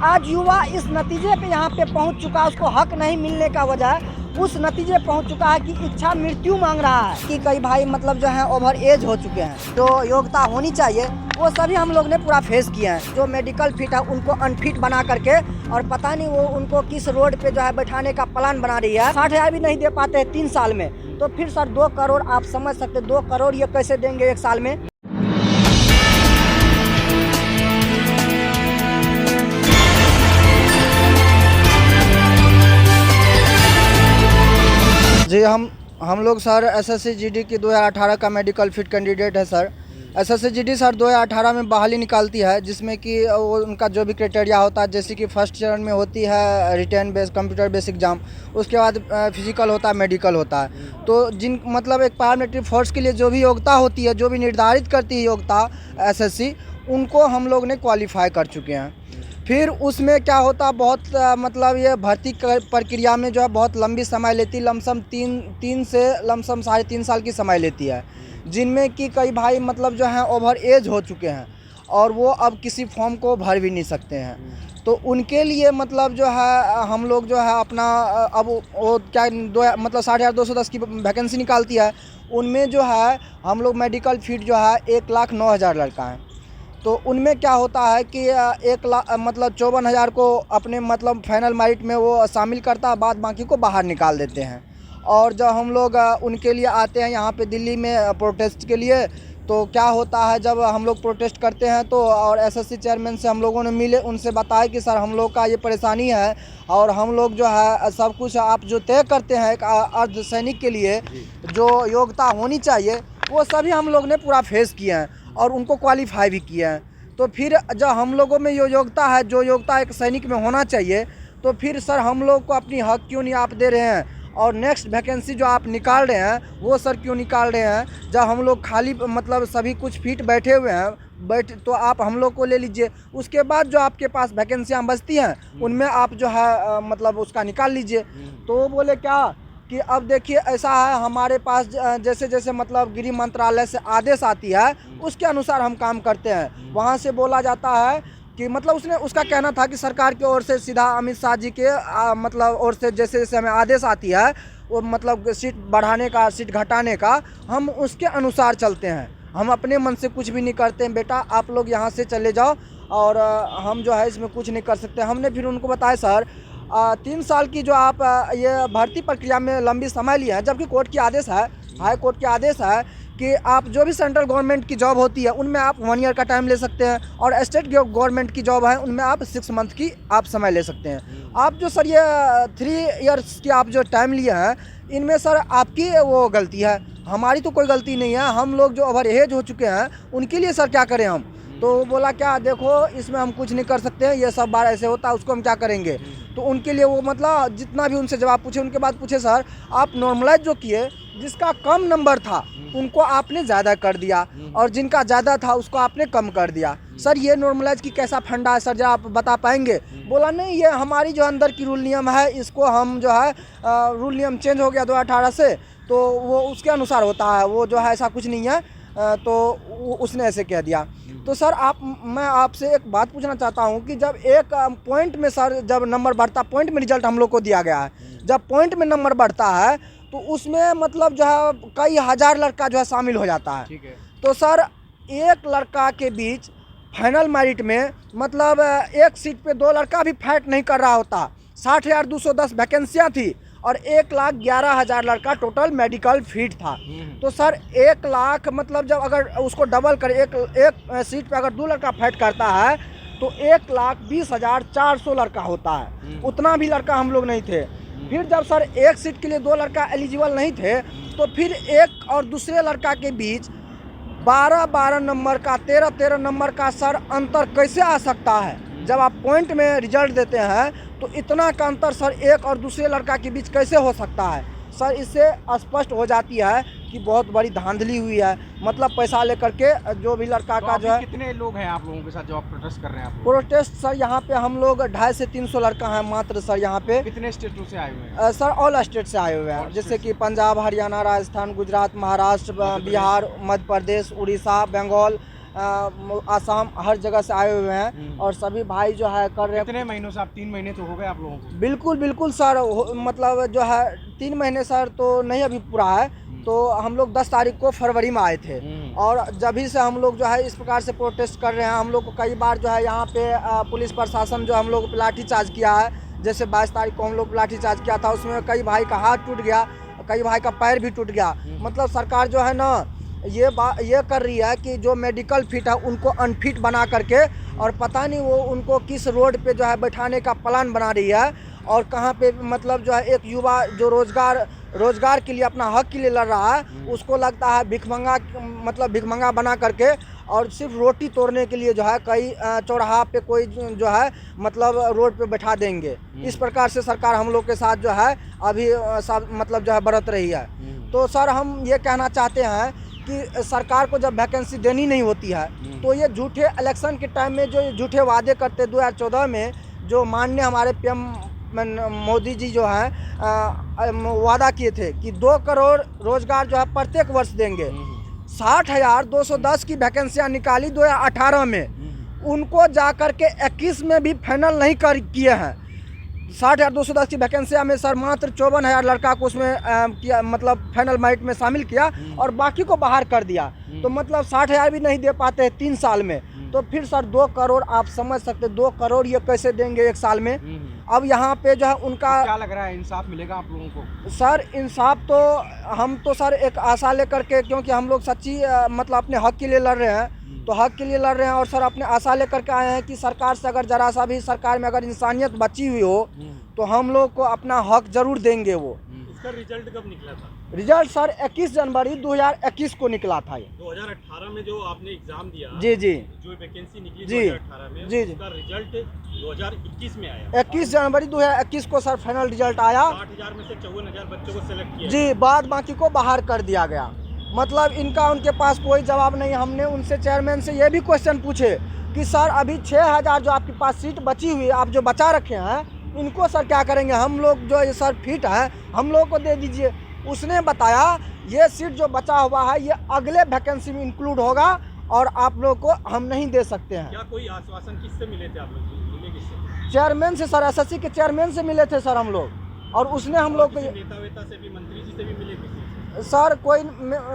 आज युवा इस नतीजे पे यहाँ पे पहुँच चुका है, उसको हक नहीं मिलने का वजह उस नतीजे पहुँच चुका है कि इच्छा मृत्यु मांग रहा है कि कई भाई मतलब जो है ओवर एज हो चुके हैं, जो योग्यता होनी चाहिए वो सभी हम लोग ने पूरा फेस किया है। जो मेडिकल फिट है उनको अनफिट बना करके और पता नहीं वो उनको किस रोड पे जो है बैठाने का प्लान बना रही है। 60,000 भी नहीं दे पाते हैं 3 साल में, तो फिर सर 2 करोड़ आप समझ सकते 2 करोड़ ये कैसे देंगे 1 साल में। जी हम लोग सर एसएससी जीडी की 2018 का मेडिकल फिट कैंडिडेट है सर। एसएससी जीडी सर 2018 में बहाली निकालती है, जिसमें कि वो उनका जो भी क्राइटेरिया होता है, जैसे कि फर्स्ट चरण में होती है written based computer based exam, उसके बाद फिजिकल होता है, मेडिकल होता है। तो जिन मतलब एक पैरामिलिट्री फोर्स के लिए जो भी योग्यता होती है, जो भी निर्धारित करती है योग्यता एसएससी, उनको हम लोग ने क्वालिफाई कर चुके हैं। फिर उसमें क्या होता बहुत मतलब ये भर्ती प्रक्रिया में जो है बहुत लंबी समय लेती, लमसम तीन से लमसम 3.5 साल की समय लेती है, जिनमें कि कई भाई मतलब जो है ओवर एज हो चुके हैं और वो अब किसी फॉर्म को भर भी नहीं सकते हैं। तो उनके लिए मतलब जो है हम लोग जो है अपना अब वो क्या मतलब 2,210 की वैकेंसी निकालती है, उनमें जो है हम लोग मेडिकल फिट जो है 1,09,000 लड़का है। तो उनमें क्या होता है कि 1 लाख मतलब 54,000 को अपने मतलब फाइनल मेरिट में वो शामिल करता है, बाद बाकी को बाहर निकाल देते हैं। और जब हम लोग उनके लिए आते हैं यहाँ पे दिल्ली में प्रोटेस्ट के लिए, तो क्या होता है जब हम लोग प्रोटेस्ट करते हैं तो और एसएससी चेयरमैन से हम लोगों ने मिले, उनसे बताया कि सर हम लोग का ये परेशानी है और हम लोग जो है सब कुछ आप जो तय करते हैं एक अर्धसैनिक के लिए जो योग्यता होनी चाहिए वो सभी हम लोग ने पूरा फेस किया है और उनको क्वालिफाई भी किया है। तो फिर जब हम लोगों में योग्यता है, जो योग्यता एक सैनिक में होना चाहिए, तो फिर सर हम लोग को अपनी हक क्यों नहीं आप दे रहे हैं? और नेक्स्ट वैकेंसी जो आप निकाल रहे हैं वो सर क्यों निकाल रहे हैं? जब हम लोग खाली मतलब सभी कुछ फिट बैठे हुए हैं तो आप हम लोग को ले लीजिए, उसके बाद जो आपके पास वैकेंसियाँ बचती हैं उनमें आप जो है मतलब उसका निकाल लीजिए। तो वो बोले क्या कि अब देखिए ऐसा है हमारे पास जैसे जैसे मतलब गृह मंत्रालय से आदेश आती है उसके अनुसार हम काम करते हैं। वहाँ से बोला जाता है कि मतलब उसका कहना था कि सरकार की ओर से सीधा अमित शाह जी के मतलब ओर से जैसे जैसे हमें आदेश आती है वो मतलब सीट बढ़ाने का सीट घटाने का, हम उसके अनुसार चलते हैं। हम अपने मन से कुछ भी नहीं करते हैं, बेटा आप लोग यहाँ से चले जाओ और हम जो है इसमें कुछ नहीं कर सकते। हमने फिर उनको बताया सर 3 साल की जो आप ये भर्ती प्रक्रिया में लंबी समय लिया है, जबकि कोर्ट की आदेश है, हाई कोर्ट की आदेश है कि आप जो भी सेंट्रल गवर्नमेंट की जॉब होती है उनमें आप 1 ईयर का टाइम ले सकते हैं और स्टेट गवर्नमेंट की जॉब है उनमें आप 6 मंथ की आप समय ले सकते हैं। आप जो सर ये 3 इयर्स की आप जो टाइम लिए हैं इनमें सर आपकी वो गलती है, हमारी तो कोई गलती नहीं है। हम लोग जो ओवर एज हो चुके हैं उनके लिए सर क्या करें हम? तो बोला क्या देखो इसमें हम कुछ नहीं कर सकते हैं, ये सब बार ऐसे होता है, उसको हम क्या करेंगे? तो उनके लिए वो मतलब जितना भी उनसे जवाब पूछे उनके बाद पूछे सर आप नॉर्मलाइज जो किए, जिसका कम नंबर था उनको आपने ज़्यादा कर दिया और जिनका ज़्यादा था उसको आपने कम कर दिया। सर ये नॉर्मलाइज की कैसा फंडा है सर, जरा आप बता पाएंगे? बोला नहीं ये हमारी जो अंदर की रूल नियम है, इसको हम जो है रूल नियम चेंज हो गया 2018 से, तो वो उसके अनुसार होता है, वो जो है ऐसा कुछ नहीं है। तो उसने ऐसे कह दिया। तो सर मैं आपसे एक बात पूछना चाहता हूं कि जब एक पॉइंट में सर जब नंबर बढ़ता, पॉइंट में रिजल्ट हम लोग को दिया गया है, जब पॉइंट में नंबर बढ़ता है तो उसमें मतलब जो है कई हज़ार लड़का जो है शामिल हो जाता है। ठीक है। तो सर एक लड़का के बीच फाइनल मेरिट में मतलब एक सीट पे 2 लड़का भी फाइट नहीं कर रहा होता। 60,210 वैकेंसियाँ थी और 1,11,000 लड़का टोटल मेडिकल फिट था। तो सर 1 लाख मतलब जब अगर उसको डबल कर एक सीट पे अगर 2 लड़का फाइट करता है तो 1,20,400 लड़का होता है। उतना भी लड़का हम लोग नहीं थे। फिर जब सर एक सीट के लिए 2 लड़का एलिजिबल नहीं थे तो फिर एक और दूसरे लड़का के बीच 12-12 नंबर का 13-13 नंबर का सर अंतर कैसे आ सकता है? जब आप पॉइंट में रिजल्ट देते हैं तो इतना का अंतर सर एक और दूसरे लड़का के बीच कैसे हो सकता है? सर इससे स्पष्ट हो जाती है कि बहुत बड़ी धांधली हुई है, मतलब पैसा लेकर के जो भी लड़का का जो है। कितने लोग हैं आप लोगों के साथ जो आप प्रोटेस्ट कर रहे हैं? प्रोटेस्ट सर यहाँ पे हम लोग 250 से 300 लड़का हैं मात्र सर यहाँ पे। कितने स्टेटों से आए हुए हैं? सर ऑल स्टेट से आए हुए हैं, जैसे कि पंजाब, हरियाणा, राजस्थान, गुजरात, महाराष्ट्र, बिहार, मध्य प्रदेश, उड़ीसा, बंगाल, आसाम हर जगह से आए हुए हैं और सभी भाई जो है कर रहे हैं। कितने महीनों से आप 3 महीने तो हो गए आप लोगों को? बिल्कुल बिल्कुल सर, मतलब जो है 3 महीने सर तो नहीं अभी पूरा है। तो हम लोग 10 तारीख को फरवरी में आए थे और जब ही से हम लोग जो है इस प्रकार से प्रोटेस्ट कर रहे हैं। हम लोग को कई बार जो है यहाँ पे पुलिस प्रशासन जो हम लोग को लाठीचार्ज किया है। जैसे 22 तारीख को हम लोग लाठीचार्ज किया था, उसमें कई भाई का हाथ टूट गया, कई भाई का पैर भी टूट गया। मतलब सरकार जो है ना ये कर रही है कि जो मेडिकल फिट है उनको अनफिट बना करके और पता नहीं वो उनको किस रोड पे जो है बैठाने का प्लान बना रही है और कहाँ पे मतलब जो है एक युवा जो रोजगार के लिए अपना हक के लिए लड़ रहा है उसको लगता है भिखमंगा बना करके और सिर्फ रोटी तोड़ने के लिए जो है कई चौराहा पे कोई जो है मतलब रोड पे बैठा देंगे। इस प्रकार से सरकार हम लोग के साथ जो है अभी मतलब जो है बरत रही है। तो सर हम ये कहना चाहते हैं कि सरकार को जब वैकेंसी देनी नहीं होती है तो ये झूठे इलेक्शन के टाइम में जो झूठे वादे करते 2014 में जो माननीय हमारे पीएम मोदी जी जो हैं वादा किए थे कि 2 करोड़ रोजगार जो है प्रत्येक वर्ष देंगे। 60,210 की वैकेंसियाँ निकाली 2018 में, उनको जाकर के 21 में भी फाइनल नहीं किए हैं। 60,210 की वैकेंसियाँ में सर मात्र 54,000 लड़का को उसमें किया, मतलब फाइनल मेरिट में शामिल किया और बाकी को बाहर कर दिया। तो मतलब 60,000 भी नहीं दे पाते हैं 3 साल में, तो फिर सर 2 करोड़ आप समझ सकते 2 करोड़ ये कैसे देंगे 1 साल में। अब यहाँ पे जो है उनका क्या लग रहा है इंसाफ मिलेगा आप लोगों को? सर इंसाफ तो हम तो सर एक आशा लेकर के, क्योंकि हम लोग सच्ची मतलब अपने हक के लिए लड़ रहे हैं, तो हक के लिए लड़ रहे हैं और सर अपने आशा लेकर के आए हैं कि सरकार से अगर जरा सा भी सरकार में अगर इंसानियत बची हुई हो तो हम लोग को अपना हक जरूर देंगे। वो इसका रिजल्ट कब निकला था? रिजल्ट सर 21 जनवरी 2021 को निकला था। ये 2018 में जो आपने एग्जाम दिया, जी जो वैकेंसी निकली जी 2018 में, जी उसका रिजल्ट 2021 में आया। 21 जनवरी 2021 को सर फाइनल रिजल्ट आया। 60,000 में से 54,000 बच्चों को सेलेक्ट किया जी, बाद बाकी को बाहर कर दिया गया। मतलब उनके पास कोई जवाब नहीं। हमने उनसे चेयरमैन से ये भी क्वेश्चन पूछे कि सर अभी 6,000 जो आपके पास सीट बची हुई है, आप जो बचा रखे हैं, इनको सर क्या करेंगे? हम लोग जो ये सर फिट है हम लोग को दे दीजिए। उसने बताया ये सीट जो बचा हुआ है ये अगले वैकेंसी में इंक्लूड होगा और आप लोग को हम नहीं दे सकते हैं। क्या कोई आश्वासन किससे मिले थे आप लोग? मिले किससे? चेयरमैन से सर, एसएससी के चेयरमैन से मिले थे सर हम लोग, और उसने हम लोग को नेता वेता से भी, मंत्री जी से भी मिले किसी से? सर कोई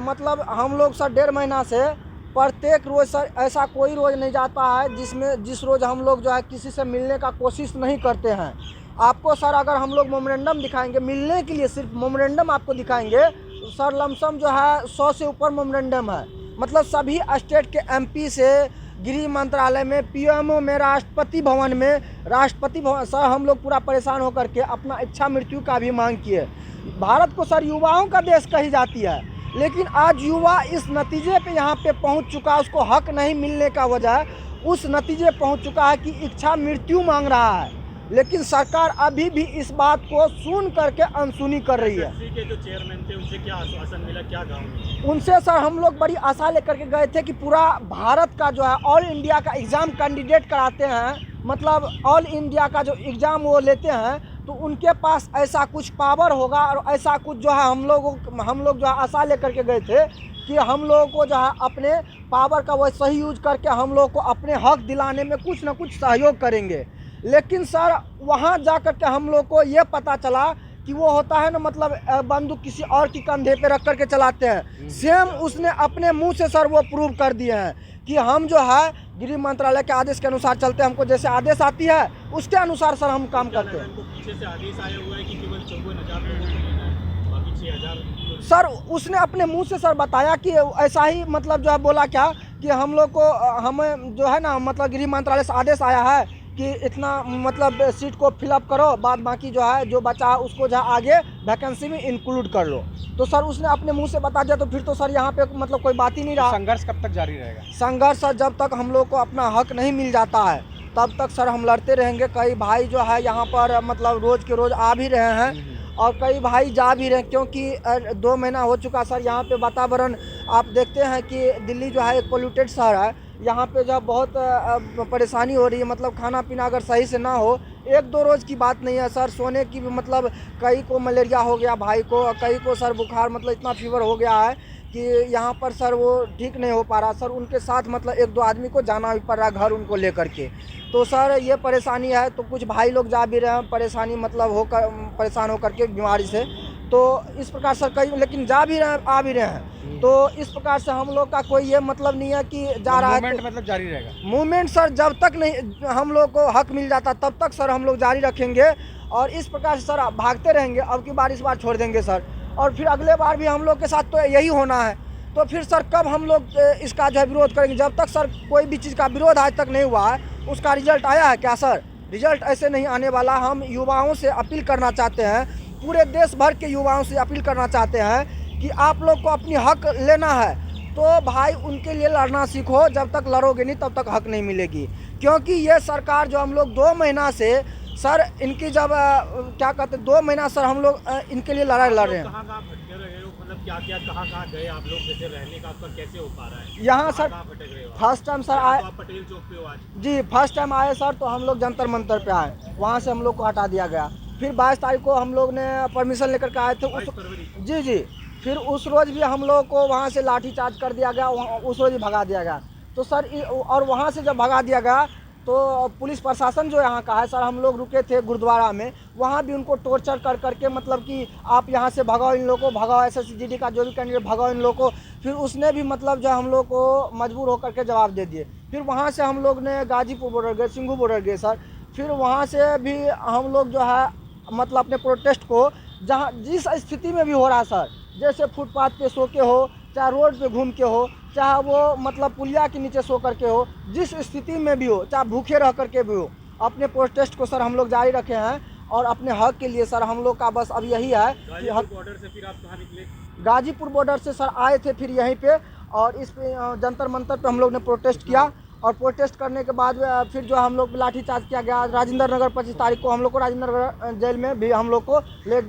मतलब हम लोग सर 1.5 महीना से प्रत्येक रोज़ सर ऐसा कोई रोज़ नहीं जाता है जिस रोज़ हम लोग जो है किसी से मिलने का कोशिश नहीं करते हैं। आपको सर अगर हम लोग मेमोरेंडम दिखाएंगे मिलने के लिए, सिर्फ मेमोरेंडम आपको दिखाएंगे तो सर लमसम जो है 100 से ऊपर मेमोरेंडम है। मतलब सभी स्टेट के एमपी से, गृह मंत्रालय में, पीएमओ में, राष्ट्रपति भवन सर हम लोग पूरा परेशान होकर के अपना इच्छा मृत्यु का भी मांग किए। भारत को सर युवाओं का देश कही जाती है, लेकिन आज युवा इस नतीजे पे यहाँ पे पहुँच चुका है, उसको हक नहीं मिलने का वजह उस नतीजे पहुँच चुका है कि इच्छा मृत्यु मांग रहा है। लेकिन सरकार अभी भी इस बात को सुन करके अनसुनी कर रही है। एसएससी के जो चेयरमैन थे उनसे क्या आश्वासन मिला, क्या कहा? उनसे सर हम लोग बड़ी आशा लेकर के गए थे कि पूरा भारत का जो है ऑल इंडिया का एग्ज़ाम कैंडिडेट कराते हैं, मतलब ऑल इंडिया का जो एग्ज़ाम वो लेते हैं, तो उनके पास ऐसा कुछ पावर होगा और ऐसा कुछ जो है हम लोग जो है आशा लेकर के गए थे कि हम लोगों को जो है अपने पावर का वो सही यूज करके हम लोग को अपने हक दिलाने में कुछ ना कुछ सहयोग करेंगे। लेकिन सर वहाँ जा कर के हम लोग को ये पता चला कि वो होता है ना, मतलब बंदूक किसी और की कंधे पे रख कर के चलाते हैं। सेम उसने अपने मुंह से सर वो प्रूव कर दिए हैं कि हम जो है गृह मंत्रालय के आदेश के अनुसार चलते हैं, हमको जैसे आदेश आती है उसके अनुसार सर हम काम करते हैं। पीछे से आदेश आया हुआ है कि केवल 54,000 लोगों को लेना है, बाकी 6,000। सर उसने अपने मुंह से सर बताया कि ऐसा ही, मतलब जो है बोला क्या कि हम लोग को हमें जो है ना, मतलब गृह मंत्रालय से आदेश आया है कि इतना मतलब सीट को फिलअप करो, बाद बाकी जो है जो बचा उसको जो आगे वैकेंसी में इंक्लूड कर लो। तो सर उसने अपने मुंह से बता दिया, तो फिर तो सर यहाँ पे मतलब कोई बात ही नहीं रहा। संघर्ष कब तक जारी रहेगा? संघर्ष सर जब तक हम लोग को अपना हक नहीं मिल जाता है तब तक सर हम लड़ते रहेंगे। कई भाई जो है यहाँ पर मतलब रोज़ के रोज़ आ भी रहे हैं और कई भाई जा भी रहे हैं, क्योंकि 2 महीना हो चुका सर। यहाँ पे वातावरण आप देखते हैं कि दिल्ली जो है एक पोल्यूटेड शहर है, यहाँ पे जो बहुत परेशानी हो रही है, मतलब खाना पीना अगर सही से ना हो, एक दो रोज़ की बात नहीं है सर, सोने की भी मतलब कई को मलेरिया हो गया भाई को, कई को सर बुखार, मतलब इतना फीवर हो गया है कि यहाँ पर सर वो ठीक नहीं हो पा रहा सर। उनके साथ मतलब एक दो आदमी को जाना भी पड़ रहा है घर उनको लेकर के। तो सर ये परेशानी है। तो कुछ भाई लोग जा भी रहे हैं परेशानी मतलब होकर, परेशान होकर के बीमारी से। तो इस प्रकार सर कई लेकिन जा भी रहे हैं आ भी रहे हैं। तो इस प्रकार से हम लोग का कोई ये मतलब नहीं है कि जा रहा है मूवमेंट मतलब जारी रहेगा। मूवमेंट सर जब तक नहीं हम लोग को हक मिल जाता तब तक सर हम लोग जारी रखेंगे। और इस प्रकार से सर भागते रहेंगे। अब की बार इस बार छोड़ देंगे सर, और फिर अगले बार भी हम लोग के साथ तो यही होना है। तो फिर सर कब हम लोग इसका जो है विरोध करेंगे? जब तक सर कोई भी चीज़ का विरोध आज तक नहीं हुआ है, उसका रिजल्ट आया है क्या सर? रिजल्ट ऐसे नहीं आने वाला। हम युवाओं से अपील करना चाहते हैं, पूरे देश भर के युवाओं से अपील करना चाहते हैं कि आप लोग को अपनी हक लेना है तो भाई उनके लिए लड़ना सीखो। जब तक लड़ोगे नहीं तब तक हक नहीं मिलेगी। क्योंकि ये सरकार जो हम लोग 2 महीना से सर इनकी जब क्या कहते 2 महीना सर हम लोग इनके लिए लड़ाई लड़ रहे हैं। कहाँ भटके रहे हो, मतलब क्या क्या कहाँ गए आप लोग, जैसे रहने का आपका कैसे हो पा रहा है? यहाँ सर कहाँ भटक रहे हो? फर्स्ट टाइम सर आए, तो आप पटेल चौक पे हो आज? जी फर्स्ट टाइम आए सर। तो हम लोग जंतर मंतर पे आए, वहाँ से हम लोग को हटा दिया गया। फिर 22 तारीख को हम लोग ने परमिशन लेकर के आए थे 22 फरवरी। जी। फिर उस रोज़ भी हम लोग को वहाँ से लाठी चार्ज कर दिया गया, उस रोज़ ही भगा दिया गया। तो सर और वहाँ से जब भगा दिया गया तो पुलिस प्रशासन जो यहाँ का है सर, हम लोग रुके थे गुरुद्वारा में, वहाँ भी उनको टॉर्चर कर करके मतलब कि आप यहाँ से भगाओ इन लोगों को, भगाओ SSGD का जो भी कैंडिडेट भगाओ इन लोगों को। फिर उसने भी मतलब जो हम लोग को मजबूर होकर के जवाब दे दिए। फिर वहाँ से हम लोग ने गाजीपुर बॉर्डर गए, सिंघू बॉर्डर गए सर। फिर वहाँ से भी हम लोग जो है मतलब अपने प्रोटेस्ट को जहाँ जिस स्थिति में भी हो रहा सर, जैसे फुटपाथ पे सो के हो, चाहे रोड पे घूम के हो, चाहे वो मतलब पुलिया के नीचे सो करके हो, जिस स्थिति में भी हो, चाहे भूखे रह करके भी हो, अपने प्रोटेस्ट को सर हम लोग जारी रखे हैं। और अपने हक के लिए सर हम लोग का बस अब यही है कि गाजीपुर बॉर्डर से फिर आप कहाँ निकले? गाजीपुर बॉर्डर से सर आए थे फिर यहीं पे, और इस पे जंतर मंतर पे हम लोग ने प्रोटेस्ट किया। और प्रोटेस्ट करने के बाद फिर जो हम लोग लाठीचार्ज किया गया। राजेंद्र नगर 25 तारीख को हम लोग को राजेंद्र नगर जेल में भी हम लोग को ले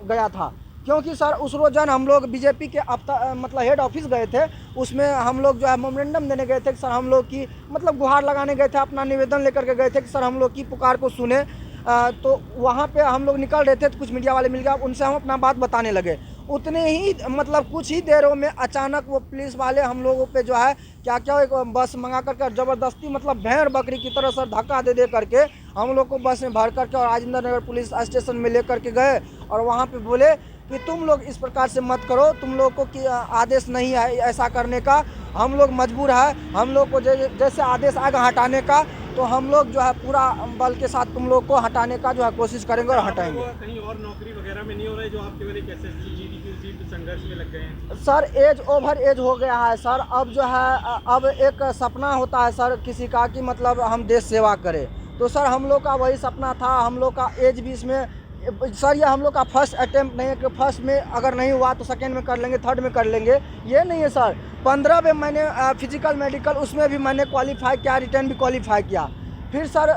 गया था। क्योंकि सर उस रोज़ हम लोग बीजेपी के मतलब हेड ऑफिस गए थे, उसमें हम लोग जो है मेमोरेंडम देने गए थे कि सर हम लोग की मतलब गुहार लगाने गए थे, अपना निवेदन लेकर के गए थे कि सर हम लोग की पुकार को सुने। तो वहाँ पे हम लोग निकल रहे थे तो कुछ मीडिया वाले मिल गया, उनसे हम अपना बात बताने लगे। उतने ही मतलब कुछ ही देरों में अचानक वो पुलिस वाले हम लोगों पे जो है क्या क्या एक बस मंगा करके ज़बरदस्ती मतलब भेड़ बकरी की तरह सर धक्का दे करके हम लोग को बस में भर करके और राजेंद्र नगर पुलिस स्टेशन में ले करके गए। और वहाँ पे बोले कि तुम लोग इस प्रकार से मत करो, तुम लोग को कि आदेश नहीं है ऐसा करने का, हम लोग मजबूर है, हम लोग को जैसे आदेश आएगा हटाने का तो हम लोग जो है पूरा बल के साथ तुम लोग को हटाने का जो है कोशिश करेंगे और हटाएंगे। कहीं और नौकरी वगैरह में नहीं हो रहा है जो आप केवल एक SSGD की उसी संघर्ष में लग गए हैं? सर एज ओवर एज हो गया है सर। अब जो है अब एक सपना होता है सर किसी का कि मतलब हम देश सेवा करें। तो सर हम लोग का वही सपना था। हम लोग का एज भी इसमें सर ये हम लोग का फर्स्ट अटेम्प्ट नहीं है कि फर्स्ट में अगर नहीं हुआ तो सेकेंड में कर लेंगे, थर्ड में कर लेंगे, ये नहीं है सर। 15 में मैंने फिजिकल मेडिकल उसमें भी मैंने क्वालिफाई किया, रिटर्न भी क्वालिफाई किया। फिर सर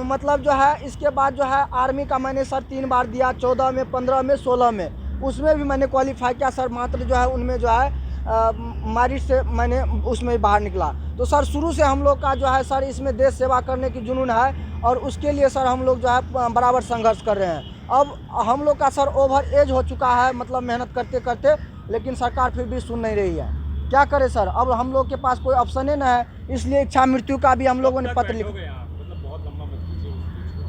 मतलब जो है इसके बाद जो है आर्मी का मैंने सर 3 बार दिया, 14 में, 15 में, 16 में, उसमें भी मैंने क्वालिफाई किया सर। मात्र जो है उनमें जो है मेरिट से मैंने उसमें बाहर निकला। तो सर शुरू से हम लोग का जो है सर इसमें देश सेवा करने की जुनून है और उसके लिए सर हम लोग जो है बराबर संघर्ष कर रहे हैं। अब हम लोग का सर ओवर एज हो चुका है मतलब मेहनत करते करते, लेकिन सरकार फिर भी सुन नहीं रही है। क्या करें सर, अब हम लोग के पास कोई ऑप्शन ही ना है, इसलिए इच्छा मृत्यु का भी हम लोगों ने पत्र लिखा। मतलब बहुत लंबा मत कीजिए,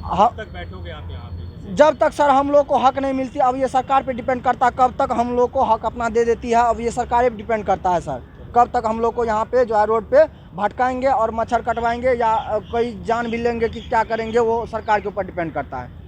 हाँ, तक बैठोगे आप यहाँ पे? जब तक सर हम लोग को हक नहीं मिलती, अब ये सरकार पे डिपेंड करता है कब तक हम लोग को हक अपना दे देती है। अब ये सरकार पे डिपेंड करता है सर कब तक हम लोग को यहाँ पे जो है रोड पे भटकाएंगे और मच्छर कटवाएंगे या कोई जान भी लेंगे कि क्या करेंगे, वो सरकार के ऊपर डिपेंड करता है।